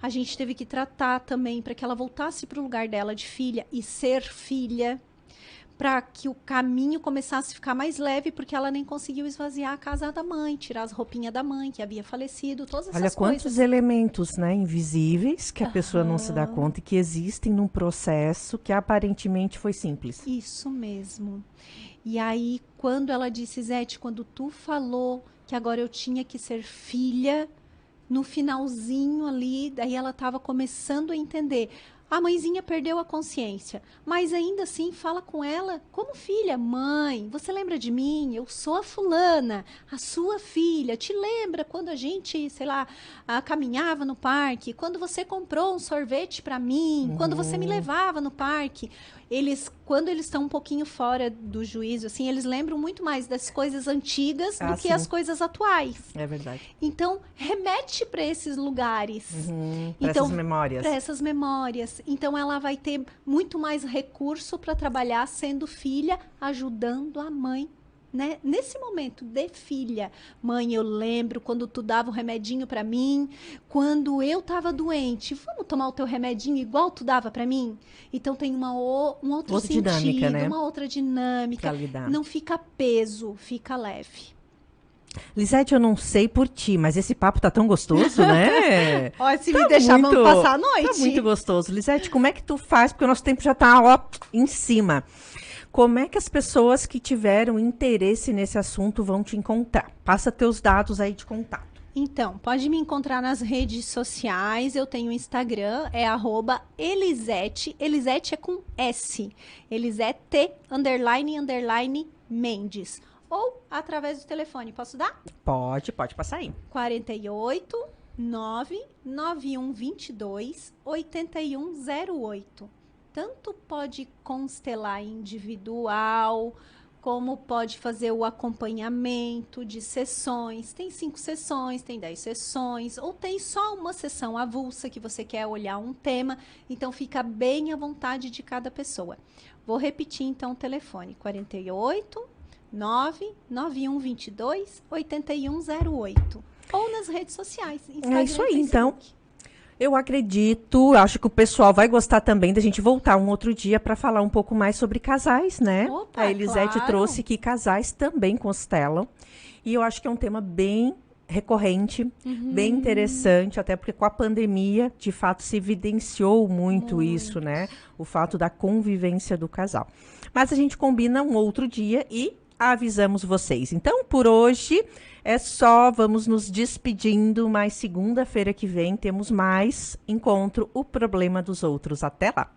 A gente teve que tratar também para que ela voltasse para o lugar dela de filha e ser filha, para que o caminho começasse a ficar mais leve, porque ela nem conseguiu esvaziar a casa da mãe, tirar as roupinhas da mãe, que havia falecido, todas essas coisas. Olha quantos elementos, né, invisíveis, que a pessoa não se dá conta e que existem num processo que aparentemente foi simples. Isso mesmo. E aí, quando ela disse, Zete, quando tu falou que agora eu tinha que ser filha, no finalzinho ali, daí ela estava começando a entender. A mãezinha perdeu a consciência, mas ainda assim fala com ela como filha. Mãe, você lembra de mim? Eu sou a fulana, a sua filha. Te lembra quando a gente, sei lá, caminhava no parque? Quando você comprou um sorvete para mim? Quando você me levava no parque? Quando eles estão um pouquinho fora do juízo, assim, eles lembram muito mais das coisas antigas do que as coisas atuais. É verdade. Então, remete para esses lugares. Para essas memórias. Para essas memórias. Então, ela vai ter muito mais recurso para trabalhar sendo filha, ajudando a mãe, né? Nesse momento de filha. Mãe, eu lembro quando tu dava o remedinho para mim, quando eu estava doente. Vamos tomar o teu remedinho igual tu dava para mim? Então, tem um outro outra sentido, dinâmica, né? uma outra dinâmica. Pra lidar. Não fica peso, fica leve. Lisete, eu não sei por ti, mas esse papo tá tão gostoso, né? Olha, se me deixar, vamos passar a noite. Tá muito gostoso. Lisete, como é que tu faz? Porque o nosso tempo já tá, ó, em cima. Como é que as pessoas que tiveram interesse nesse assunto vão te encontrar? Passa teus dados aí de contato. Então, pode me encontrar nas redes sociais. Eu tenho Instagram, é @Elisete. Elisete é com S. Elisete, _ Mendes. Ou através do telefone. Posso dar? Pode passar aí. 48 99122 8108. Tanto pode constelar individual, como pode fazer o acompanhamento de sessões. Tem 5 sessões, tem 10 sessões, ou tem só uma sessão avulsa que você quer olhar um tema. Então, fica bem à vontade de cada pessoa. Vou repetir, então, o telefone. 48 99122 8108. Ou nas redes sociais. Instagram, é isso aí, Facebook. então. Eu acredito, acho que o pessoal vai gostar também da gente voltar um outro dia para falar um pouco mais sobre casais, né? Opa, a Elisete claro. trouxe que casais também constelam. E eu acho que é um tema bem recorrente, bem interessante, até porque com a pandemia, de fato, se evidenciou muito isso, né? O fato da convivência do casal. Mas a gente combina um outro dia e avisamos vocês. Então, por hoje é só, vamos nos despedindo, mas segunda-feira que vem temos mais encontro, o problema dos outros. Até lá!